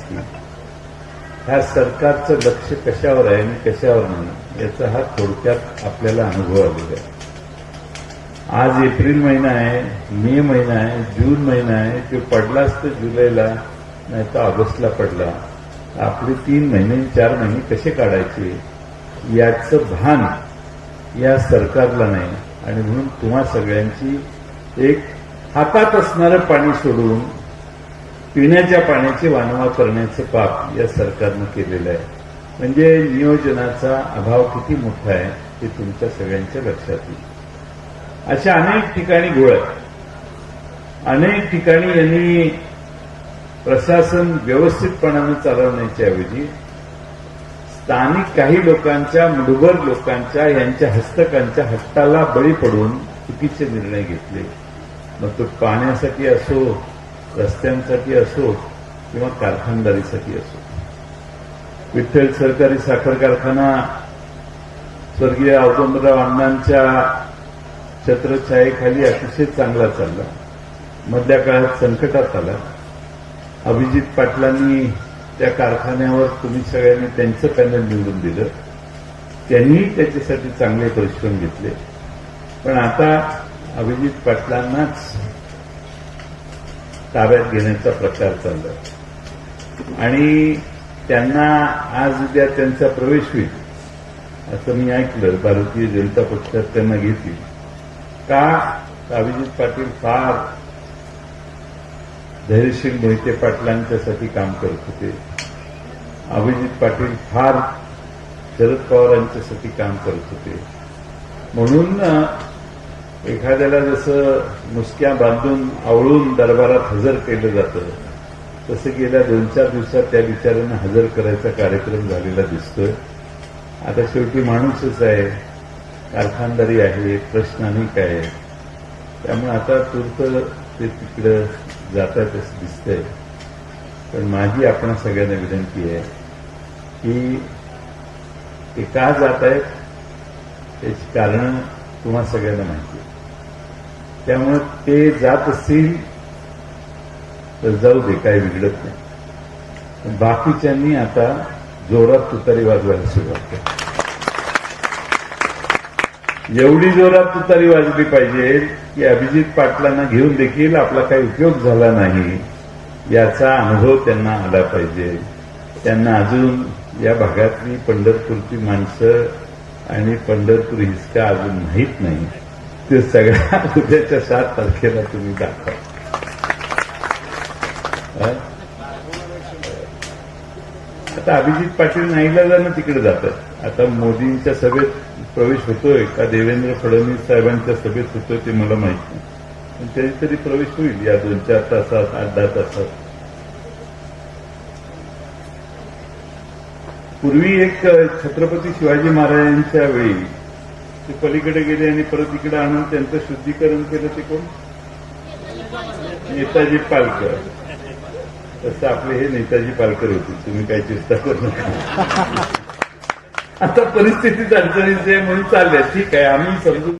करण्याची. ह्या सरकारचं लक्ष कशावर आहे आणि कशावर नाही याचा हा थोडक्यात आपल्याला अनुभव आलेला आहे. आज एप्रिल महिना आहे, मे महिना आहे, जून महिना आहे. तो पडलाच तर जुलैला नाही तर ऑगस्टला पडला. आपले 3 महिने 4 महिने कसे काढायचे याचं भान या सरकारला नाही. आणि म्हणून तुम्हा सगळ्यांची एक हातात असणारं पाणी सोडून पिण्याच्या पाण्याची वानवा करण्याचं पाप या सरकारनं केलेलं आहे. म्हणजे नियोजनाचा अभाव किती मोठा आहे हे तुमच्या सगळ्यांच्या लक्षात येईल. अशा अनेक ठिकाणी घोळ आहेत. अनेक ठिकाणी यांनी प्रशासन व्यवस्थितपणानं चालवण्याच्या ऐवजी स्थानिक काही लोकांच्या, मुठभर लोकांच्या यांच्या हस्तकांच्या हट्टाला बळी पडून चुकीचे निर्णय घेतले. मग तो पाण्यासाठी असो, रस्त्यांसाठी असो किंवा कारखानदारीसाठी असो. विठ्ठल सहकारी साखर कारखाना स्वर्गीय औदुंबराव अण्णांच्या छत्रछायेखाली अतिशय चांगला चालला. मधल्या काळात संकटात आला. अभिजित पाटलांनी त्या कारखान्यावर तुम्ही सगळ्यांनी त्यांचं पॅनल निवडून दिलं. त्यांनी त्याच्यासाठी चांगले परिश्रम घेतले. पण आता अभिजित पाटलांनाच ताब्यात घेण्याचा प्रचार चालला आणि त्यांना आज उद्या त्यांचा प्रवेश होईल असं मी ऐकलं. भारतीय जनता पक्षात त्यांना घेतील का? अभिजित पाटील फार धैर्यशील मोहिते पाटलांच्यासाठी काम करत होते. अभिजित पाटील फार शरद पवारांच्यासाठी काम करत होते. म्हणून एखाद्याला जसं मुसक्या बांधून आवळून दरबारात हजर केलं जातं तसं गेल्या 2-4 दिवसात त्या बिचाऱ्यांना हजर करायचा कार्यक्रम झालेला दिसतोय. आता शेवटी माणूसच आहे, कारखानदारी आहे, प्रश्न अनेक आहे. त्यामुळे आता तूर्त ते तिकडं जातात असं दिसतंय. पण माझी आपण सगळ्यांना विनंती आहे की ते का जात आहेत त्याची कारणं तुम्हा सगळ्यांना माहिती आहे. त्यामुळे ते जात असतील तर जाऊ दे, काही बिघडत नाही. पण बाकीच्यांनी आता जोरात तुतारी वाजवायला सुरुवात केली. एवढी जोरात तुतारी वाजली पाहिजे की अभिजित पाटलांना घेऊन देखील आपला काही उपयोग झाला नाही याचा अनुभव त्यांना आला पाहिजे. त्यांना अजून या भागातली पंढरपूरची माणसं आणि पंढरपूर हिसका अजून माहीत नाही. ते सगळ्या उद्याच्या 7 तारखेला तुम्ही दाखवा. आता अभिजित पाटील नाईलाजानं तिकडे जातात. आता मोदींच्या सभेत प्रवेश होतोय का देवेंद्र फडणवीस साहेबांच्या सभेत होतोय ते मला माहित नाही. पण तरी प्रवेश होईल या 2-4 तासात, 8-10 तासात. पूर्वी एक छत्रपती शिवाजी महाराजांच्या वेळी ते पलीकडे गेले आणि परत इकडे आणून त्यांचं शुद्धीकरण केलं. ते कोण? नेताजी पालकर. तसं आपले हे नेताजी पालकर होते. तुम्ही काही चिंता करू नका. आता परिस्थितीत अडचणीचे म्हणून चालल्या. ठीक आहे, आम्ही समजून